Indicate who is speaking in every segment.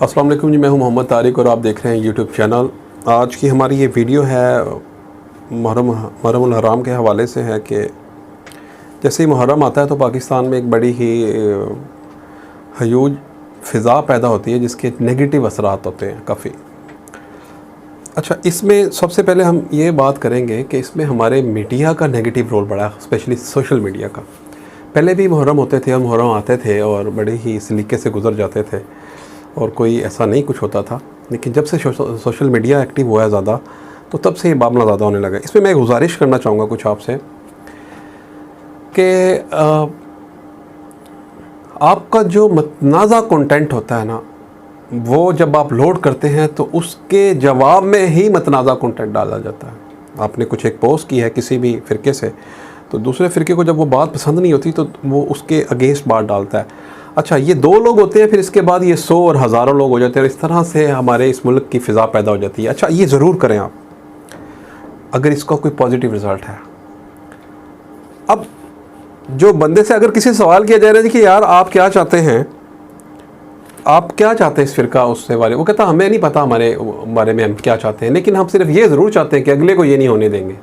Speaker 1: अस्सलाम वालेकुम जी, मैं हूं मोहम्मद तारिक और आप देख रहे हैं यूट्यूब चैनल। आज की हमारी ये वीडियो है मुहर्रम हराम के हवाले से है कि जैसे ही मुहर्रम आता है तो पाकिस्तान में एक बड़ी ही हयूज फ़िज़ा पैदा होती है जिसके नेगेटिव असरात होते हैं काफ़ी। अच्छा, इसमें सबसे पहले हम ये बात करेंगे कि इसमें हमारे मीडिया का नेगेटिव रोल बड़ा है, स्पेशली सोशल मीडिया का। पहले भी मुहर्रम होते थे और मुहर्रम आते थे और बड़े ही सलीके से गुजर जाते थे और कोई ऐसा नहीं कुछ होता था, लेकिन जब से सोशल मीडिया एक्टिव हुआ है ज़्यादा तो तब से ये मामला ज़्यादा होने लगा। इसमें मैं गुजारिश करना चाहूँगा कुछ आपसे कि आपका जो मतनाज़ा कंटेंट होता है ना, वो जब आप लोड करते हैं तो उसके जवाब में ही मतनाज़ा कंटेंट डाला जाता है। आपने कुछ एक पोस्ट की है किसी भी फ़िरके से, तो दूसरे फ़िरके को जब वो बात पसंद नहीं होती तो वो उसके अगेंस्ट बात डालता है। अच्छा, ये 2 लोग होते हैं, फिर इसके बाद ये 100 और हज़ारों लोग हो जाते हैं और इस तरह से हमारे इस मुल्क की फ़िज़ा पैदा हो जाती है। अच्छा, ये ज़रूर करें आप अगर इसका कोई पॉजिटिव रिज़ल्ट है। अब जो बंदे से अगर किसी सवाल किया जा रहा है कि यार आप क्या चाहते हैं, आप क्या चाहते हैं इस फ़िरका उससे वाले, वो कहता हमें नहीं पता हमारे बारे में हम क्या चाहते हैं, लेकिन हम सिर्फ ये ज़रूर चाहते हैं कि अगले को ये नहीं होने देंगे।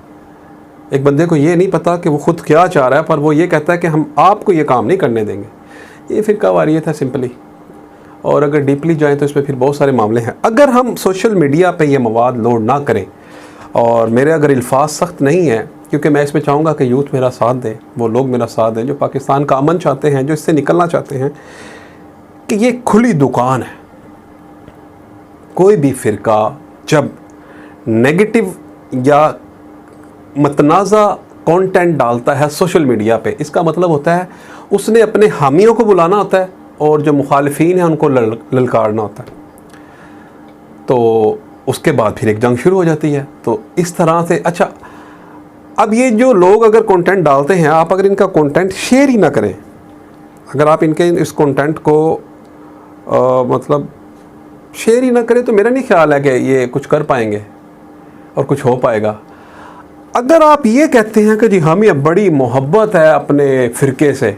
Speaker 1: एक बंदे को ये नहीं पता कि वो ख़ुद क्या चाह रहा है, पर वो ये कहता है कि हम आपको ये काम नहीं करने देंगे। ये फ़िरका वारियत है सिंपली। और अगर डीपली जाएँ तो इसमें फिर बहुत सारे मामले हैं। अगर हम सोशल मीडिया पे ये मवाद लोड ना करें, और मेरे अगर अल्फाज सख्त नहीं है, क्योंकि मैं इसमें चाहूँगा कि यूथ मेरा साथ दें, वो लोग मेरा साथ दें जो पाकिस्तान का अमन चाहते हैं, जो इससे निकलना चाहते हैं, कि ये खुली दुकान है। कोई भी फ़िरका जब नेगेटिव या मतनाज़ा कंटेंट डालता है सोशल मीडिया पे, इसका मतलब होता है उसने अपने हामियों को बुलाना होता है और जो मुखालिफिन हैं उनको ललकारना होता है। तो उसके बाद फिर एक जंग शुरू हो जाती है। तो इस तरह से अच्छा, अब ये जो लोग अगर कंटेंट डालते हैं, आप अगर इनका कंटेंट शेयर ही ना करें, अगर आप इनके इस कंटेंट को मतलब शेयर ही ना करें, तो मेरा नहीं ख्याल है कि ये कुछ कर पाएंगे और कुछ हो पाएगा। अगर आप ये कहते हैं कि जी हमें बड़ी मोहब्बत है अपने फ़िरके से,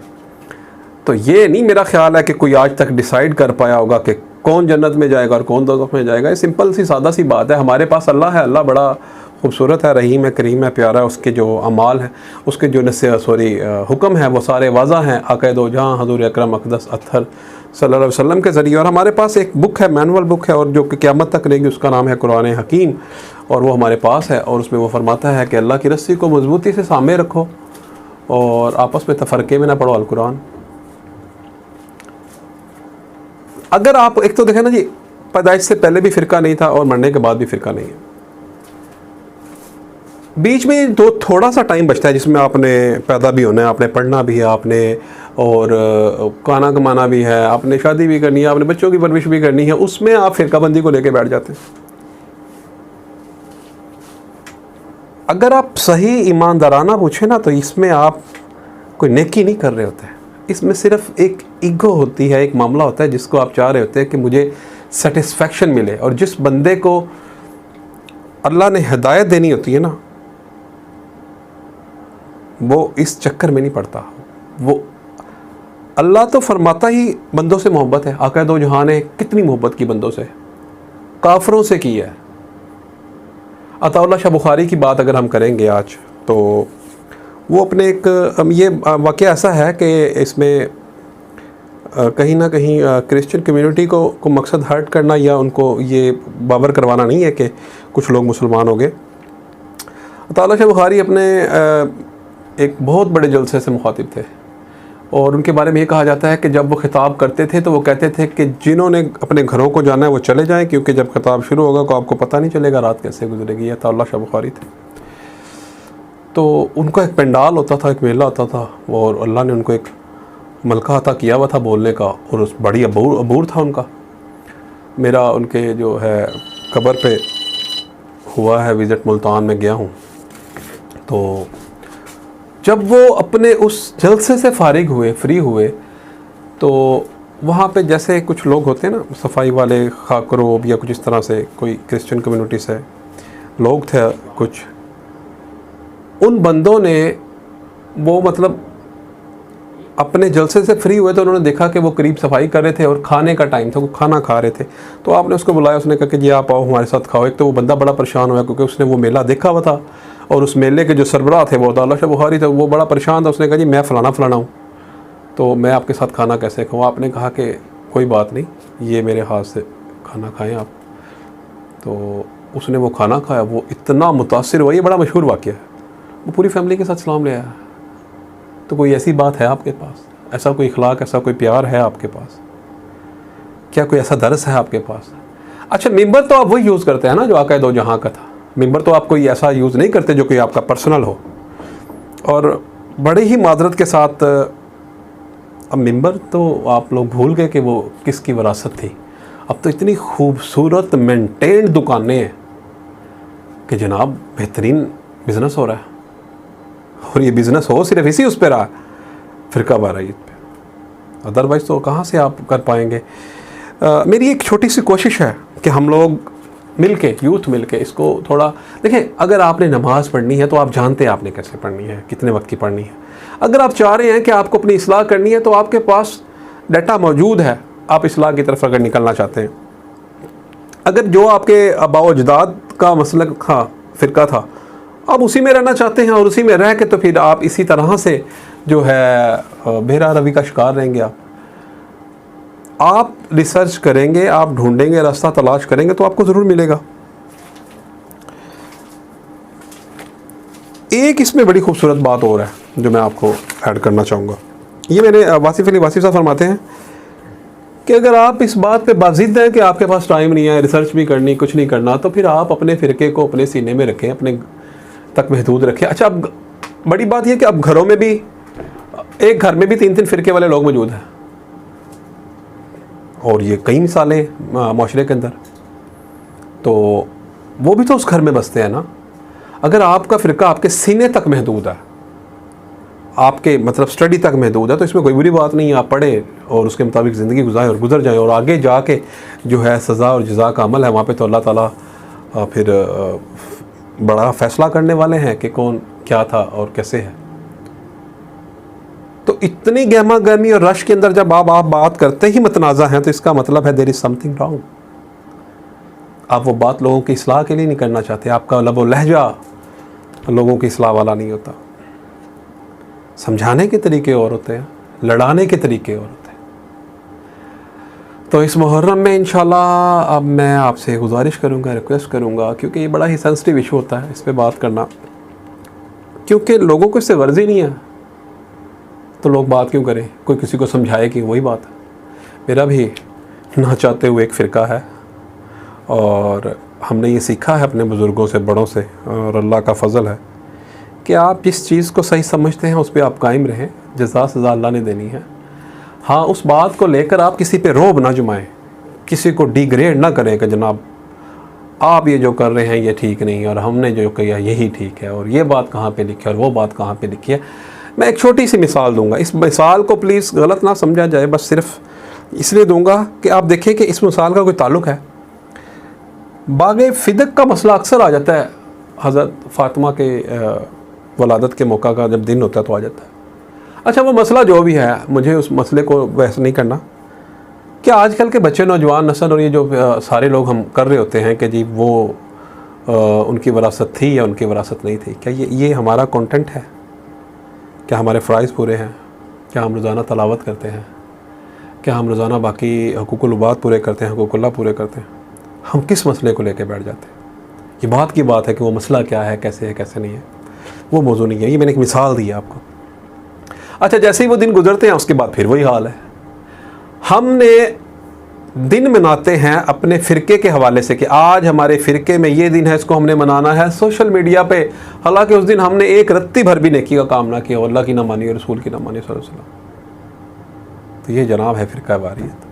Speaker 1: तो ये नहीं मेरा ख्याल है कि कोई आज तक डिसाइड कर पाया होगा कि कौन जन्नत में जाएगा और कौन दोज़ख में जाएगा। ये सिंपल सी सादा सी बात है। हमारे पास अल्लाह है, अल्लाह बड़ा खूबसूरत है, रहीम है, करीम है, प्यारा है। उसके जो अमाल हैं, उसके जो हुक्म है वो सारे वाज़ा हैं आक़ाए दो जहां हज़ूर अकरम अक़दस अत्हर सल्लल्लाहु अलैहि वसल्लम के ज़रिए। और हमारे पास एक बुक है, मैनुअल बुक है, और जो कि क़यामत तक रहेगी, उसका नाम है कुरान हकीम, और वो हमारे पास है। और उसमें वो फरमाता है कि अल्लाह की रस्सी को मजबूती से सामने रखो और आपस में तफ़रक़े में ना पढ़ो अल कुरान। अगर आप एक तो देखें ना जी, पैदाइश से पहले भी फ़िरका नहीं था और मरने के बाद भी फ़िरका नहीं है। बीच में तो थोड़ा सा टाइम बचता है जिसमें आपने पैदा भी होना है, आपने पढ़ना भी है, आपने और खाना कमाना भी है, आपने शादी भी करनी है, आपने बच्चों की परवरिश भी करनी है। उसमें आप फ़िरकाबंदी को लेके बैठ जाते हैं। अगर आप सही ईमानदाराना पूछे ना, तो इसमें आप कोई नेकी नहीं कर रहे होते हैं। इसमें सिर्फ एक ईगो होती है, एक मामला होता है जिसको आप चाह रहे होते हैं कि मुझे सेटिस्फेक्शन मिले। और जिस बंदे को अल्लाह ने हिदायत देनी होती है ना, वो इस चक्कर में नहीं पड़ता। वो अल्लाह तो फरमाता ही बंदों से मोहब्बत है। आक़ाए दो जहां ने कितनी मोहब्बत की बंदों से, काफरों से की है। अताउल्लाह शाह बुखारी की बात अगर हम करेंगे आज, तो वो अपने एक ये वाक़या ऐसा है कि इसमें कहीं ना कहीं क्रिश्चियन कम्युनिटी को मकसद हर्ट करना या उनको ये बावर करवाना नहीं है कि कुछ लोग मुसलमान हो गए। अताउल्लाह शाह बुखारी अपने एक बहुत बड़े जलसे से मुखातिब थे, और उनके बारे में ये कहा जाता है कि जब वो खिताब करते थे तो वो कहते थे कि जिन्होंने अपने घरों को जाना है वो चले जाएं, क्योंकि जब खिताब शुरू होगा तो आपको पता नहीं चलेगा रात कैसे गुजरेगी। ये अताउल्लाह शाह बुखारी थे। तो उनका एक पंडाल होता था, एक मेला होता था, और अल्लाह ने उनको एक मलका अता किया हुआ था बोलने का, और उस बड़ी अबूर था उनका। मेरा उनके जो है कब्र पे हुआ है विज़िट, मुल्तान में गया हूँ। तो जब वो अपने उस जलसे से फारिग हुए, फ्री हुए, तो वहाँ पे जैसे कुछ लोग होते हैं ना, सफाई वाले, खाकरोब या कुछ इस तरह से, कोई क्रिश्चियन कम्युनिटी से लोग थे कुछ, उन बंदों ने वो मतलब अपने जलसे से फ्री हुए तो उन्होंने देखा कि वो करीब सफाई कर रहे थे और खाने का टाइम था, वो खाना खा रहे थे। तो आपने उसको बुलाया, उसने कहा कि जी आप आओ हमारे साथ खाओ। एक तो वो बंदा बड़ा परेशान हुआ क्योंकि उसने वो मेला देखा हुआ था और उस मेले के जो सरबराह थे वो अब्दुल्ला शाह बुखारी थे, वो बड़ा परेशान था। उसने कहा जी मैं फ़लाना हूँ, तो मैं आपके साथ खाना कैसे खाऊँ। आपने कहा कि कोई बात नहीं, ये मेरे हाथ से खाना खाएँ आप। तो उसने वो खाना खाया, वो इतना मुतासिर हुआ, ये बड़ा मशहूर वाक़या है। वो पूरी फैमिली के साथ सलाम ले आया। तो कोई ऐसी बात है आपके पास, ऐसा कोई इखलाक, ऐसा कोई प्यार है आपके पास, क्या कोई ऐसा दर्स है आपके पास? अच्छा, मिंबर तो आप वही यूज़ करते हैं ना जो आका दो जहाँ का था। मिंबर तो आप कोई ऐसा यूज़ नहीं करते जो कोई आपका पर्सनल हो। और बड़े ही मादरत के साथ अब मिंबर तो आप लोग भूल गए कि वो किसकी विरासत थी। अब तो इतनी खूबसूरत मेंटेन्ड दुकानें हैं कि जनाब बेहतरीन बिज़नेस हो रहा है। और ये बिज़नेस हो सिर्फ इसी उस पर रहा, फ़िरका वारायत पे, अदरवाइज़ तो कहाँ से आप कर पाएंगे। मेरी एक छोटी सी कोशिश है कि हम लोग मिल के, यूथ मिल के इसको थोड़ा देखें। अगर आपने नमाज़ पढ़नी है तो आप जानते हैं आपने कैसे पढ़नी है, कितने वक्त की पढ़नी है। अगर आप चाह रहे हैं कि आपको अपनी इस्लाह करनी है तो आपके पास डाटा मौजूद है, आप इस्लाह की तरफ अगर निकलना चाहते हैं। अगर जो आपके आबा व अजदाद का मसलक था, फ़िरका था, आप उसी में रहना चाहते हैं और उसी में रह के तो फिर आप इसी तरह से जो है बेहरा रवि का शिकार रहेंगे। आप रिसर्च करेंगे, आप ढूंढेंगे, रास्ता तलाश करेंगे तो आपको ज़रूर मिलेगा। एक इसमें बड़ी खूबसूरत बात और है जो मैं आपको ऐड करना चाहूँगा। ये मेरे वासिफ़ अली वासिफ़ साहब फरमाते हैं कि अगर आप इस बात पे बाज़िद हैं कि आपके पास टाइम नहीं है, रिसर्च भी करनी, कुछ नहीं करना, तो फिर आप अपने फ़िरके को अपने सीने में रखें, अपने तक महदूद रखें। अच्छा, अब बड़ी बात यह कि अब घरों में भी, एक घर में भी 3-3 फ़िरके वाले लोग मौजूद हैं और ये कई मिसालें माशरे के अंदर। तो वो भी तो उस घर में बसते हैं ना। अगर आपका फ़िरका आपके सीने तक महदूद है, आपके मतलब स्टडी तक महदूद है, तो इसमें कोई बुरी बात नहीं है। आप पढ़ें और उसके मुताबिक ज़िंदगी गुजारें और गुजर जाएँ, और आगे जाके जो है सज़ा और जज़ा का अमल है, वहाँ पे तो अल्लाह ताला फिर बड़ा फ़ैसला करने वाले हैं कि कौन क्या था और कैसे है। तो इतनी गहमा गहमी और रश के अंदर जब आप बात करते ही मतनाज़ा हैं तो इसका मतलब है देयर इज़ समथिंग रॉन्ग। आप वो बात लोगों की इस्लाह के लिए नहीं करना चाहते। आपका लबो लहजा लोगों की इस्लाह वाला नहीं होता। समझाने के तरीके और होते हैं, लड़ाने के तरीके और होते हैं। तो इस मुहर्रम में इंशाल्लाह अब मैं आपसे गुजारिश करूंगा, रिक्वेस्ट करूंगा, क्योंकि ये बड़ा ही सेंसिटिव इशू होता है इस पे बात करना, क्योंकि लोगों को इससे गर्ज ही नहीं है। तो लोग बात क्यों करें, कोई किसी को समझाए कि वही बात है। मेरा भी ना चाहते हुए एक फ़िरका है और हमने ये सीखा है अपने बुज़ुर्गों से, बड़ों से, और अल्लाह का फ़ज़ल है कि आप जिस चीज़ को सही समझते हैं उस पर आप कायम रहें। जज़ा सज़ा अल्लाह ने देनी है। हाँ, उस बात को लेकर आप किसी पे रोब ना जमाएं, किसी को डिग्रेड ना करें कि जनाब आप ये जो कर रहे हैं ये ठीक नहीं है और हमने जो किया यही ठीक है और ये बात कहाँ पे लिखी है और वो बात कहाँ पे लिखी है। मैं एक छोटी सी मिसाल दूंगा। इस मिसाल को प्लीज़ गलत ना समझा जाए, बस सिर्फ इसलिए दूंगा कि आप देखें कि इस मिसाल का कोई ताल्लुक़ है। बाग़े फ़िदक का मसला अक्सर आ जाता है। हज़रत फ़ातिमा के वलादत के मौका का जब दिन होता है तो आ जाता है। अच्छा, वो मसला जो भी है, मुझे उस मसले को बहस नहीं करना कि आजकल के बच्चे, नौजवान नस्ल और ये जो सारे लोग हम कर रहे होते हैं कि जी वो उनकी विरासत थी या उनकी विरासत नहीं थी। क्या ये हमारा कंटेंट है? क्या हमारे फ़राइज़ पूरे हैं? क्या हम रोज़ाना तलावत करते हैं? क्या हम रोज़ाना बाकी हुकूकुल उबाद पूरे करते हैं, हुकूकुल्लाह पूरे करते हैं? हम किस मसले को लेकर बैठ जाते हैं? ये बात की बात है कि वो मसला क्या है, कैसे नहीं है, वो मौजू नहीं है। ये मैंने एक मिसाल दी है आपको। अच्छा, जैसे ही वो दिन गुजरते हैं उसके बाद फिर वही हाल है। हमने दिन मनाते हैं अपने फ़िरके के हवाले से कि आज हमारे फ़िरके में ये दिन है, इसको हमने मनाना है सोशल मीडिया पे। हालांकि उस दिन हमने एक रत्ती भर भी नेकी का काम ना किया, अल्लाह की ना मानी और रसूल की ना मानी सल्लल्लाहु अलैहि वसल्लम। तो ये जनाब है फ़िरका वारियत।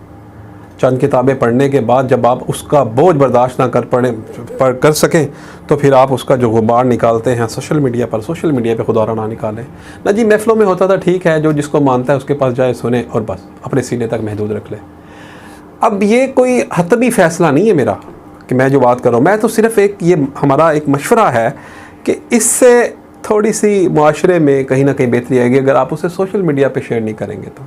Speaker 1: चंद किताबें पढ़ने के बाद जब आप उसका बोझ बर्दाश्त ना कर सकें तो फिर आप उसका जो गुबार निकालते हैं सोशल मीडिया पे खुदारा ना निकालें ना जी। महफ़िलों में होता था, ठीक है, जो जिसको मानता है उसके पास जाए, सुने और बस अपने सीने तक महदूद रख ले। अब ये कोई हतमी फ़ैसला नहीं है मेरा कि मैं जो बात कर रहा हूँ, मैं तो सिर्फ़ ये हमारा एक मशवरा है कि इससे थोड़ी सी मुआशरे में कहीं ना कहीं बेहतरी आएगी अगर आप उसे सोशल मीडिया पे शेयर नहीं करेंगे। तो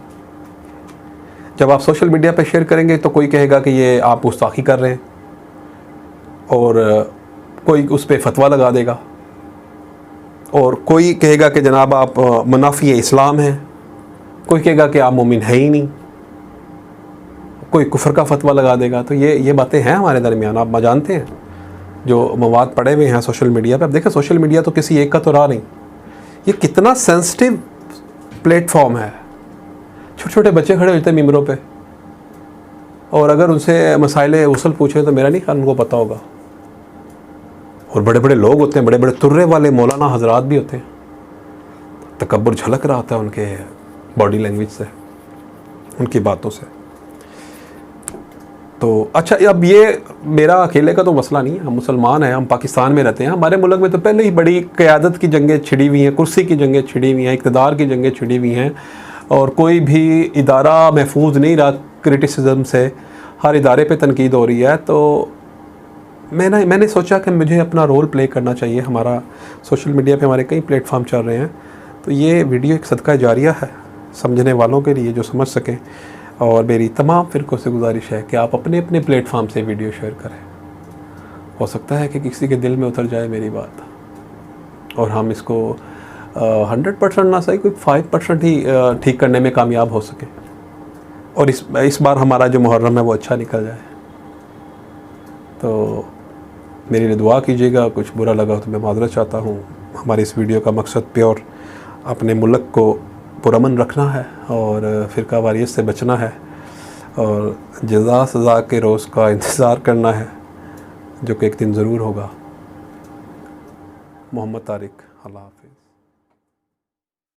Speaker 1: जब आप सोशल मीडिया पे शेयर करेंगे तो कोई कहेगा कि ये आप गुस्ताखी कर रहे हैं, और कोई उस पर फतवा लगा देगा, और कोई कहेगा कि जनाब आप मुनाफी इस्लाम हैं, कोई कहेगा कि आप मोमिन है ही नहीं, कोई कुफर का फतवा लगा देगा। तो ये बातें हैं हमारे दरमियान, आप जानते हैं जो मवाद पड़े हुए हैं सोशल मीडिया पे। अब देखें सोशल मीडिया तो किसी एक का तो रहा नहीं, ये कितना सेंसिटिव प्लेटफॉर्म है। छोटे छोटे बच्चे खड़े होते हैं मिंबरों पे, और अगर उनसे मसाइले उसल पूछे तो मेरा नहीं ख्याल उनको पता होगा। और बड़े बड़े लोग होते हैं, बड़े बड़े तुर्रे वाले मौलाना हजरात भी होते हैं, तकब्बुर झलक रहा होता है उनके बॉडी लैंग्वेज से, उनकी बातों से। तो अच्छा, अब ये मेरा अकेले का तो मसला नहीं है, हम मुसलमान हैं, हम पाकिस्तान में रहते हैं। हमारे मुल्क में तो पहले ही बड़ी क़यादत की जंगें छिड़ी हुई हैं, कुर्सी की जंगें छिड़ी हुई हैं, इक़्तिदार की जंगें छिड़ी हुई हैं, और कोई भी इदारा महफूज नहीं रहा क्रिटिसिज्म से, हर इदारे पे तनकीद हो रही है। तो मैंने सोचा कि मुझे अपना रोल प्ले करना चाहिए। हमारा सोशल मीडिया पे हमारे कई प्लेटफॉर्म चल रहे हैं, तो ये वीडियो एक सदका जारिया है समझने वालों के लिए जो समझ सकें। और मेरी तमाम फ़िरक़ों से गुजारिश है कि आप अपने अपने प्लेटफॉर्म से वीडियो शेयर करें। हो सकता है कि किसी के दिल में उतर जाए मेरी बात, और हम इसको 100% ना सही, कोई 5% ही ठीक करने में कामयाब हो सके, और इस बार हमारा जो मुहर्रम है वो अच्छा निकल जाए। तो मेरे लिए दुआ कीजिएगा। कुछ बुरा लगा तो मैं माज़रत चाहता हूँ। हमारी इस वीडियो का मकसद प्योर अपने मुल्क को पुरअमन रखना है और फ़िरका वारियत से बचना है, और जज़ा सज़ा के रोज़ का इंतज़ार करना है जो कि एक दिन ज़रूर होगा। मोहम्मद तारिक, अल्लाह हाफ़िज़।